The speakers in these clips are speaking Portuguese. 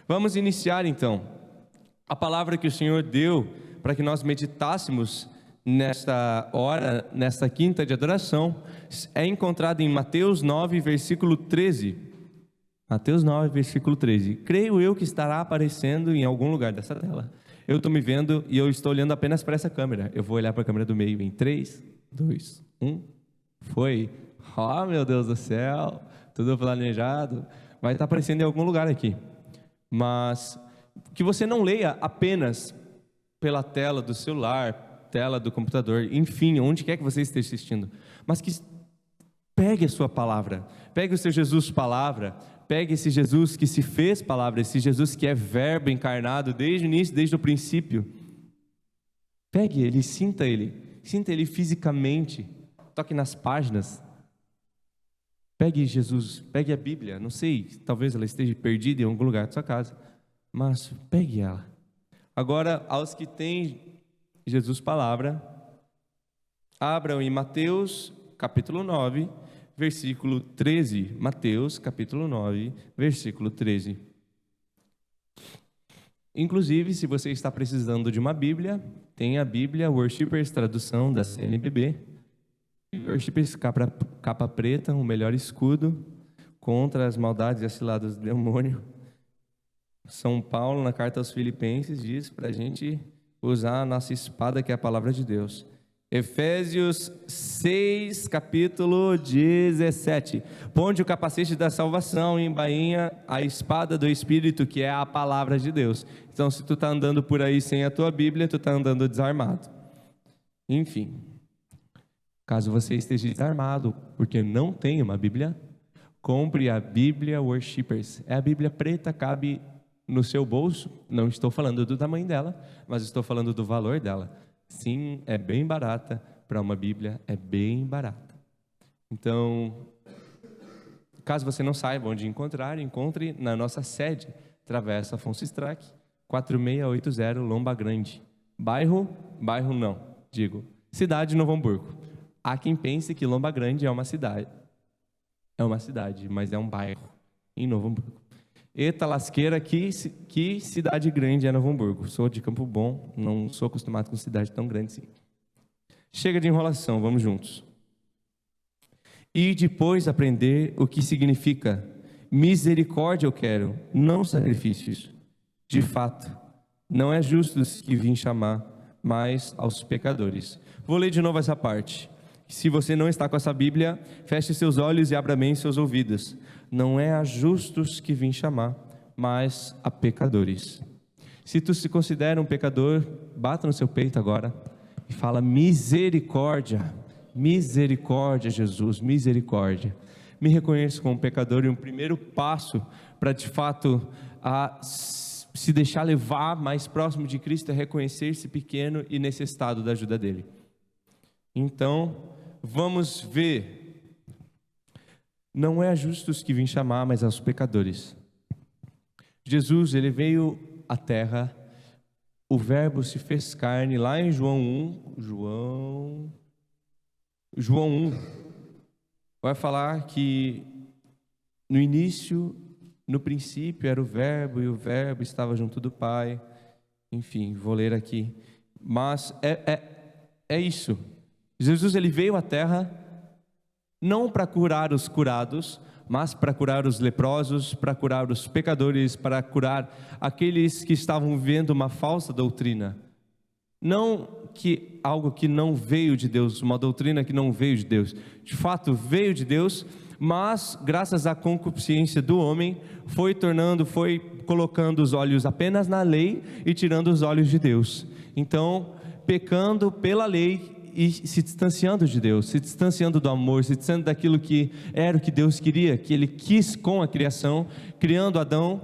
Vamos iniciar então. A palavra que o Senhor deu para que nós meditássemos nesta hora, nesta quinta de adoração, é encontrada em Mateus 9, versículo 13. Mateus 9, versículo 13. Creio eu que estará aparecendo em algum lugar dessa tela. Eu estou me vendo e eu estou olhando apenas para essa câmera. Eu vou olhar para a câmera do meio em 3, 2, 1. Foi. Oh, meu Deus do céu. Tudo planejado. Vai estar aparecendo em algum lugar aqui. Mas que você não leia apenas pela tela do celular, tela do computador, enfim, onde quer que você esteja assistindo, mas que pegue a sua palavra, pegue o seu Jesus palavra, pegue esse Jesus que se fez palavra, esse Jesus que é verbo encarnado desde o início, desde o princípio. Pegue ele, sinta ele fisicamente, toque nas páginas. Pegue Jesus, pegue a Bíblia, não sei, talvez ela esteja perdida em algum lugar da sua casa, mas pegue ela. Agora, aos que têm Jesus palavra, abram em Mateus capítulo 9, versículo 13. Mateus capítulo 9, versículo 13. Inclusive, se você está precisando de uma Bíblia, tem a Bíblia Worshipers, tradução da CNBB. Worshipers, capa preta, o melhor escudo contra as maldades e as ciladas do demônio. São Paulo, na carta aos Filipenses, diz para a gente usar a nossa espada, que é a palavra de Deus. Efésios 6, capítulo 17. Ponde o capacete da salvação e embainha a espada do Espírito, que é a palavra de Deus. Então, se tu está andando por aí sem a tua Bíblia, tu está andando desarmado. Enfim, caso você esteja desarmado porque não tem uma Bíblia, compre a Bíblia Worshipers. É a Bíblia preta, cabe no seu bolso. Não estou falando do tamanho dela, mas estou falando do valor dela. Sim, é bem barata. Para uma Bíblia é bem barata. Então, caso você não saiba onde encontrar, encontre na nossa sede, Travessa Afonso Strack, 4680 Lomba Grande. Bairro não, cidade Novo Hamburgo. Há quem pense que Lomba Grande é uma cidade. É uma cidade, mas é um bairro em Novo Hamburgo. Eita lasqueira, que cidade grande é Novo Hamburgo. Sou de Campo Bom, não sou acostumado com cidade tão grande assim. Chega de enrolação, vamos juntos. E depois aprender o que significa misericórdia eu quero, não sacrifícios. De fato, não é justos que vim chamar, mas aos pecadores. Vou ler de novo essa parte. Se você não está com essa Bíblia, feche seus olhos e abra bem seus ouvidos. Não é a justos que vim chamar, mas a pecadores. Se tu se considera um pecador, bata no seu peito agora e fala: misericórdia, misericórdia, Jesus, misericórdia. Me reconheço como um pecador, e um primeiro passo para de fato se deixar levar mais próximo de Cristo é reconhecer-se pequeno e necessitado da ajuda dele. Então, vamos ver. Não é a justos que vim chamar, mas aos pecadores. Jesus, ele veio à terra, o verbo se fez carne, lá em João 1, vai falar que no início, no princípio era o verbo, e o verbo estava junto do Pai. Enfim, vou ler aqui. Mas é isso. Jesus, ele veio à terra não para curar os curados, mas para curar os leprosos, para curar os pecadores, para curar aqueles que estavam vivendo uma falsa doutrina. Não que algo que não veio de Deus, uma doutrina que não veio de Deus. De fato, veio de Deus, mas graças à concupiscência do homem, foi colocando os olhos apenas na lei e tirando os olhos de Deus. Então, pecando pela lei e se distanciando de Deus, se distanciando do amor, se distanciando daquilo que era o que Deus queria, que Ele quis com a criação, criando Adão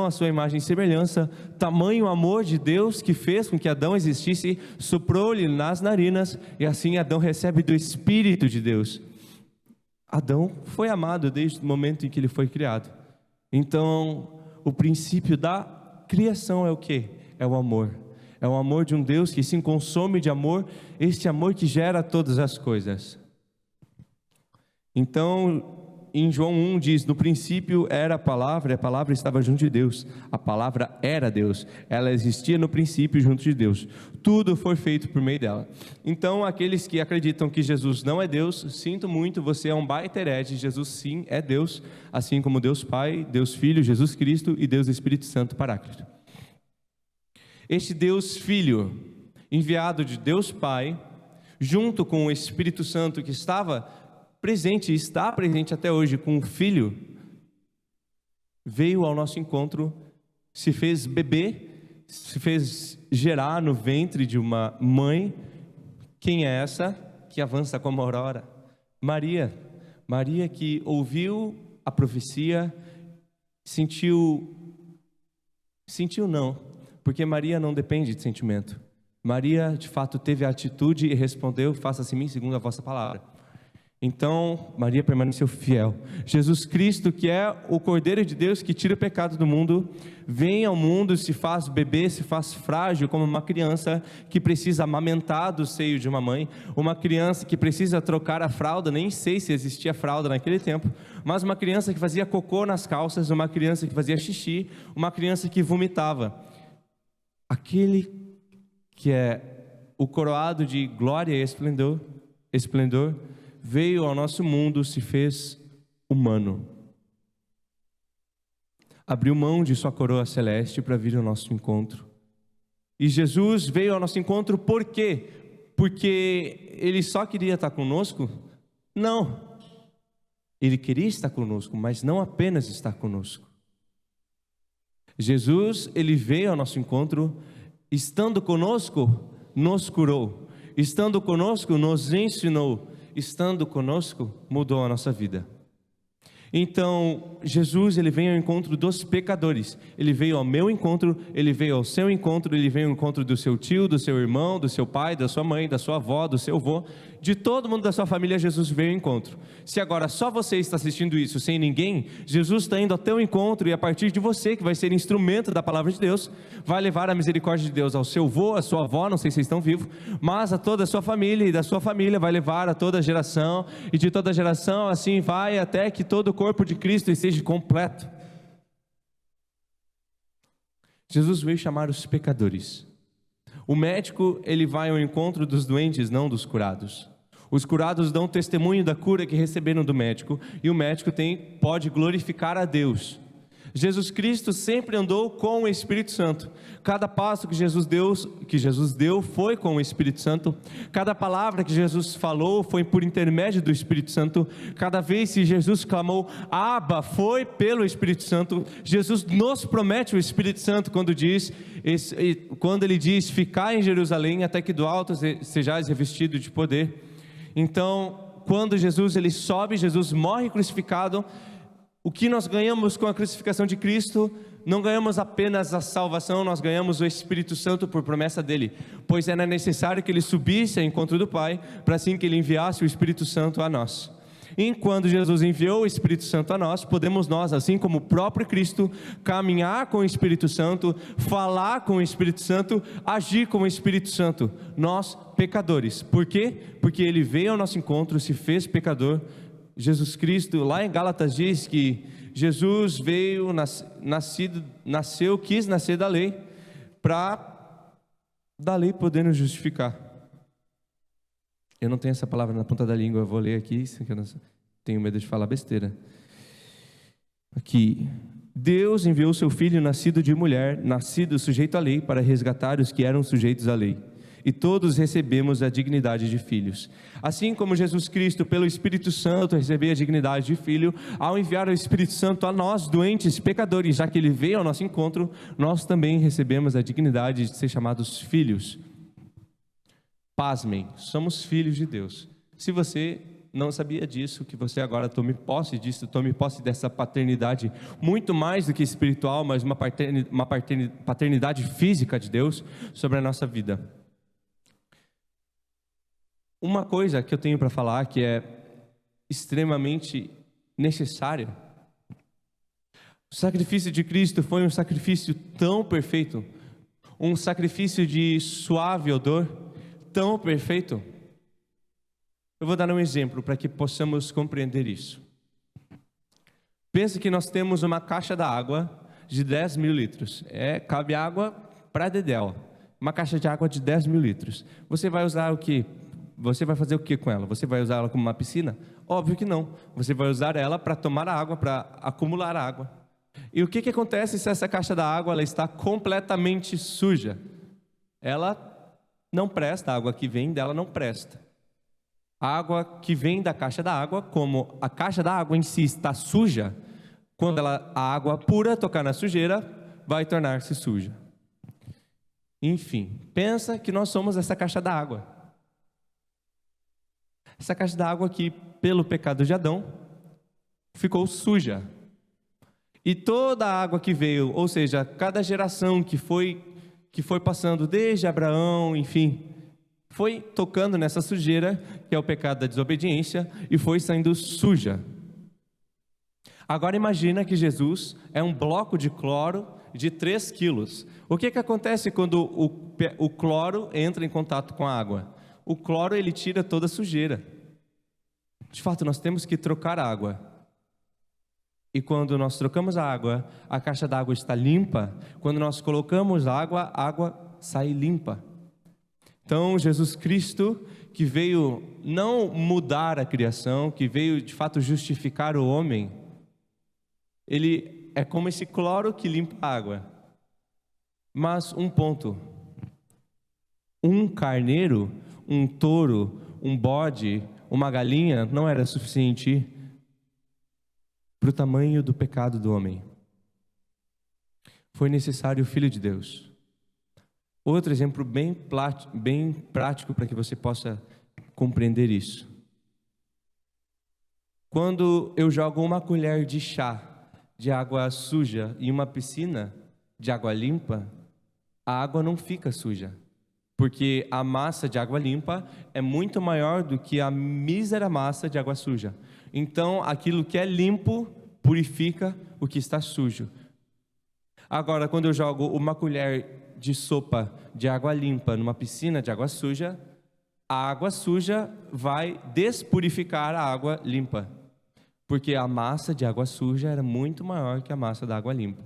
à sua imagem e semelhança. Tamanho amor de Deus que fez com que Adão existisse, soprou-lhe nas narinas, e assim Adão recebe do Espírito de Deus. Adão foi amado desde o momento em que ele foi criado. Então, o princípio da criação é o quê? É o amor. É o amor de um Deus que se consome de amor, este amor que gera todas as coisas. Então, em João 1 diz: no princípio era a palavra, e a palavra estava junto de Deus, a palavra era Deus, ela existia no princípio junto de Deus, tudo foi feito por meio dela. Então aqueles que acreditam que Jesus não é Deus, sinto muito, você é um baita herege. Jesus sim é Deus, assim como Deus Pai, Deus Filho, Jesus Cristo e Deus Espírito Santo Paráclito. Este Deus Filho, enviado de Deus Pai, junto com o Espírito Santo que estava presente e está presente até hoje com o Filho, veio ao nosso encontro, se fez bebê, se fez gerar no ventre de uma mãe. Quem é essa que avança como a aurora? Maria. Maria que ouviu a profecia, sentiu não, porque Maria não depende de sentimento. Maria de fato teve a atitude e respondeu: faça-se em mim segundo a vossa palavra. Então, Maria permaneceu fiel. Jesus Cristo, que é o Cordeiro de Deus que tira o pecado do mundo, vem ao mundo, se faz bebê, se faz frágil como uma criança que precisa amamentar do seio de uma mãe, uma criança que precisa trocar a fralda, nem sei se existia fralda naquele tempo, mas uma criança que fazia cocô nas calças, uma criança que fazia xixi, uma criança que vomitava. Aquele que é o coroado de glória e esplendor, veio ao nosso mundo, se fez humano, abriu mão de sua coroa celeste para vir ao nosso encontro. E Jesus veio ao nosso encontro por quê? Porque Ele só queria estar conosco? Não, Ele queria estar conosco, mas não apenas estar conosco. Jesus, Ele veio ao nosso encontro, estando conosco, nos curou, estando conosco, nos ensinou, estando conosco, mudou a nossa vida. Então, Jesus, Ele veio ao encontro dos pecadores. Ele veio ao meu encontro, Ele veio ao seu encontro, Ele veio ao encontro do seu tio, do seu irmão, do seu pai, da sua mãe, da sua avó, do seu avô, de todo mundo da sua família. Jesus veio ao encontro. Se agora só você está assistindo isso sem ninguém, Jesus está indo ao teu encontro, e a partir de você, que vai ser instrumento da palavra de Deus, vai levar a misericórdia de Deus ao seu avô, à sua avó, não sei se vocês estão vivos, mas a toda a sua família, e da sua família vai levar a toda a geração, e de toda a geração assim vai até que todo o corpo de Cristo esteja completo. Jesus veio chamar os pecadores. O médico, ele vai ao encontro dos doentes, não dos curados. Os curados dão testemunho da cura que receberam do médico, e o médico pode glorificar a Deus. Jesus Cristo sempre andou com o Espírito Santo. Cada passo que Jesus deu foi com o Espírito Santo. Cada palavra que Jesus falou foi por intermédio do Espírito Santo. Cada vez que Jesus clamou Abba, foi pelo Espírito Santo. Jesus nos promete o Espírito Santo quando Ele diz: ficai em Jerusalém até que do alto sejais revestido de poder. Então, quando Jesus ele sobe, Jesus morre crucificado. O que nós ganhamos com a crucificação de Cristo? Não ganhamos apenas a salvação, nós ganhamos o Espírito Santo por promessa dele, pois era necessário que ele subisse ao encontro do Pai, para assim que ele enviasse o Espírito Santo a nós. E quando Jesus enviou o Espírito Santo a nós, podemos nós, assim como o próprio Cristo, caminhar com o Espírito Santo, falar com o Espírito Santo, agir com o Espírito Santo, nós pecadores. Por quê? Porque ele veio ao nosso encontro, se fez pecador. Jesus Cristo, lá em Gálatas diz que Jesus veio, quis nascer da lei, para da lei poder nos justificar. Eu não tenho essa palavra na ponta da língua, eu vou ler aqui, porque eu tenho medo de falar besteira. Aqui, Deus enviou seu Filho nascido de mulher, nascido sujeito à lei, para resgatar os que eram sujeitos à lei. E todos recebemos a dignidade de filhos. Assim como Jesus Cristo, pelo Espírito Santo, recebeu a dignidade de filho, ao enviar o Espírito Santo a nós, doentes, pecadores, já que ele veio ao nosso encontro, nós também recebemos a dignidade de ser chamados filhos. Pasmem, somos filhos de Deus. Se você não sabia disso, que você agora tome posse disso, tome posse dessa paternidade, muito mais do que espiritual, mas uma paternidade física de Deus sobre a nossa vida. Uma coisa que eu tenho para falar que é extremamente necessária: o sacrifício de Cristo foi um sacrifício tão perfeito, um sacrifício de suave odor, tão perfeito. Eu vou dar um exemplo para que possamos compreender isso. Pensa que nós temos uma caixa d'água de 10 mil litros. Cabe água para dedéu. Uma caixa de água de 10 mil litros. Você vai usar o quê? Você vai fazer o que com ela? Você vai usar ela como uma piscina? Óbvio que não. Você vai usar ela para tomar água, para acumular água. E o que acontece se essa caixa d'água ela está completamente suja? Ela não presta, a água que vem dela não presta. A água que vem da caixa d'água, como a caixa d'água em si está suja, quando a água pura tocar na sujeira, vai tornar-se suja. Enfim, pensa que nós somos essa caixa d'água. Essa caixa d'água que, pelo pecado de Adão, ficou suja. E toda a água que veio, ou seja, cada geração que foi passando desde Abraão, enfim, foi tocando nessa sujeira, que é o pecado da desobediência, e foi saindo suja. Agora imagina que Jesus é um bloco de cloro de 3 quilos. O que acontece quando o cloro entra em contato com a água? O cloro ele tira toda a sujeira. De fato, nós temos que trocar a água. E quando nós trocamos a água, a caixa d'água está limpa. Quando nós colocamos água, a água sai limpa. Então, Jesus Cristo, que veio não mudar a criação, que veio de fato justificar o homem, ele é como esse cloro que limpa a água. Mas um ponto: um carneiro, um touro, um bode, uma galinha não era suficiente para o tamanho do pecado do homem. Foi necessário o Filho de Deus. Outro exemplo bem prático para que você possa compreender isso. Quando eu jogo uma colher de chá de água suja em uma piscina de água limpa, a água não fica suja, porque a massa de água limpa é muito maior do que a mísera massa de água suja. Então, aquilo que é limpo purifica o que está sujo. Agora, quando eu jogo uma colher de sopa de água limpa numa piscina de água suja, a água suja vai despurificar a água limpa, porque a massa de água suja era muito maior que a massa da água limpa.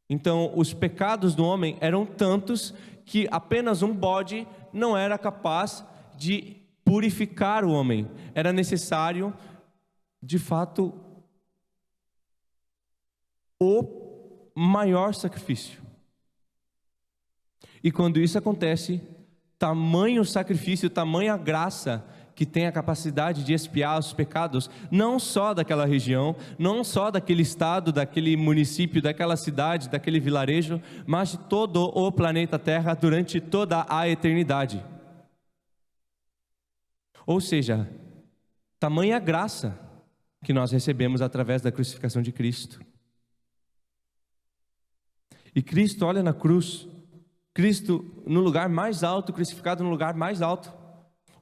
Então, os pecados do homem eram tantos que apenas um bode não era capaz de purificar o homem. Era necessário, de fato, o maior sacrifício. E quando isso acontece, tamanho sacrifício, tamanha graça que tem a capacidade de expiar os pecados, não só daquela região, não só daquele estado, daquele município, daquela cidade, daquele vilarejo, mas de todo o planeta Terra durante toda a eternidade. Ou seja, tamanha graça que nós recebemos através da crucificação de Cristo. E Cristo olha na cruz, Cristo no lugar mais alto, crucificado no lugar mais alto,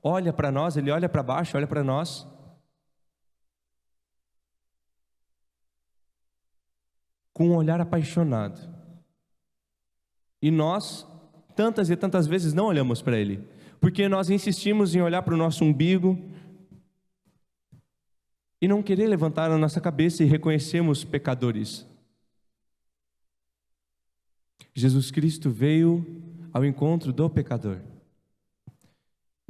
olha para nós, Ele olha para baixo, olha para nós. Com um olhar apaixonado. E nós, tantas e tantas vezes, não olhamos para Ele, porque nós insistimos em olhar para o nosso umbigo e não querer levantar a nossa cabeça e reconhecermos pecadores. Jesus Cristo veio ao encontro do pecador.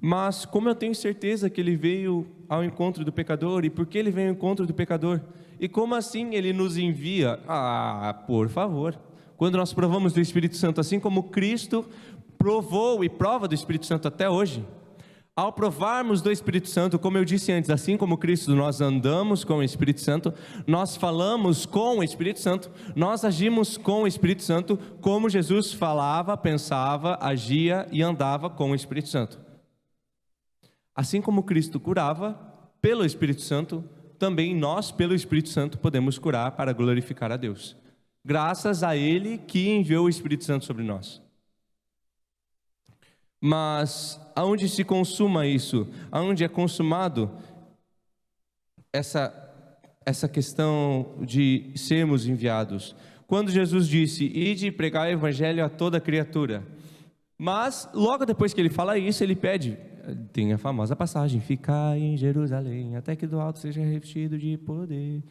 Mas como eu tenho certeza que Ele veio ao encontro do pecador, e por que Ele veio ao encontro do pecador? E como assim Ele nos envia? Por favor. Quando nós provamos do Espírito Santo, assim como Cristo provou e prova do Espírito Santo até hoje, ao provarmos do Espírito Santo, como eu disse antes, assim como Cristo, nós andamos com o Espírito Santo, nós falamos com o Espírito Santo, nós agimos com o Espírito Santo, como Jesus falava, pensava, agia e andava com o Espírito Santo. Assim como Cristo curava pelo Espírito Santo, também nós, pelo Espírito Santo, podemos curar para glorificar a Deus, graças a Ele que enviou o Espírito Santo sobre nós. Mas aonde se consuma isso? Aonde é consumado essa questão de sermos enviados? Quando Jesus disse, ide e pregai o evangelho a toda criatura. Mas logo depois que Ele fala isso, Ele pede, tem a famosa passagem, ficai em Jerusalém, até que do alto seja revestido de poder.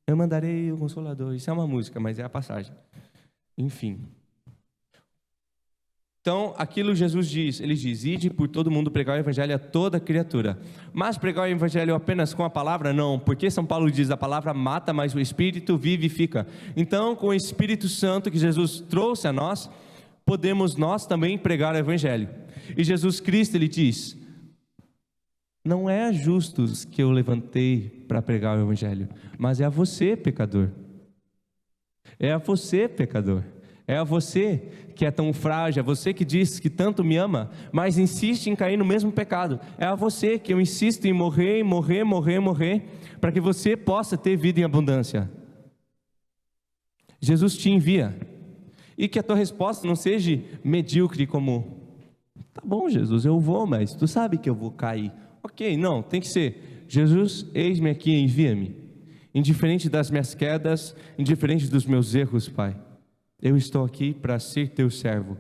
Eu mandarei o Consolador. Isso é uma música, mas é a passagem. Enfim. Então, aquilo Jesus diz, ele diz: ide por todo mundo pregar o evangelho a toda criatura. Mas pregar o evangelho apenas com a palavra? Não, porque São Paulo diz: a palavra mata, mas o Espírito vivifica. Então, com o Espírito Santo que Jesus trouxe a nós, podemos nós também pregar o evangelho. E Jesus Cristo, ele diz: não é a justos que eu levantei para pregar o evangelho, mas é a você, pecador. É a você, pecador. É a você que é tão frágil, é você que diz que tanto me ama, mas insiste em cair no mesmo pecado. É a você que eu insisto em morrer, para que você possa ter vida em abundância. Jesus te envia. E que a tua resposta não seja medíocre como: tá bom, Jesus, eu vou, mas tu sabe que eu vou cair. Ok, não, tem que ser: Jesus, eis-me aqui, envia-me. Indiferente das minhas quedas, indiferente dos meus erros, Pai, eu estou aqui para ser teu servo.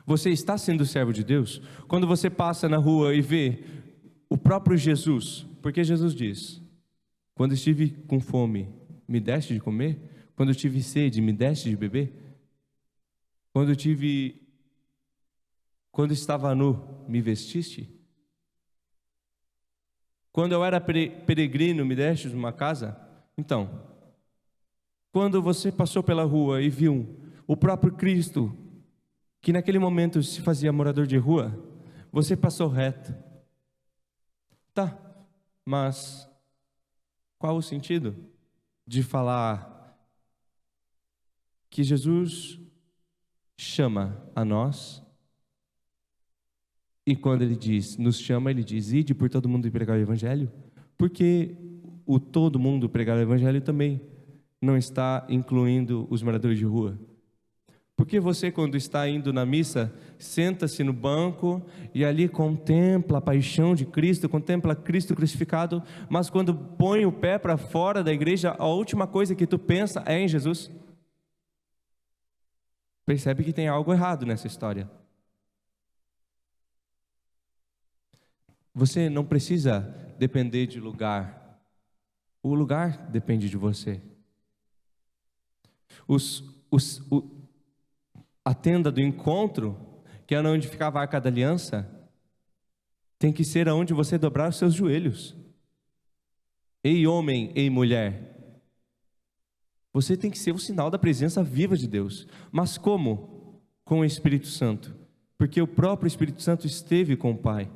Você está sendo servo de Deus? Quando você passa na rua e vê o próprio Jesus, porque Jesus diz: quando estive com fome, me deste de comer? Quando eu tive sede, me deste de beber? Quando estava nu, me vestiste? Quando eu era peregrino, me deste uma casa? Então, quando você passou pela rua e viu o próprio Cristo, que naquele momento se fazia morador de rua, você passou reto. Tá, mas qual o sentido de falar que Jesus chama a nós, e quando ele nos chama, ele diz: ide por todo mundo e pregar o evangelho? Porque o todo mundo pregar o evangelho também não está incluindo os moradores de rua. Porque você, quando está indo na missa, senta-se no banco e ali contempla a paixão de Cristo, contempla Cristo crucificado, mas quando põe o pé para fora da igreja, a última coisa que tu pensa é em Jesus? Percebe que tem algo errado nessa história. Você não precisa depender de lugar. O lugar depende de você. A tenda do encontro, que é onde ficava a Arca da Aliança, tem que ser aonde você dobrar os seus joelhos. Ei homem, ei mulher, você tem que ser o sinal da presença viva de Deus. Mas como? Com o Espírito Santo. Porque o próprio Espírito Santo esteve com o Pai.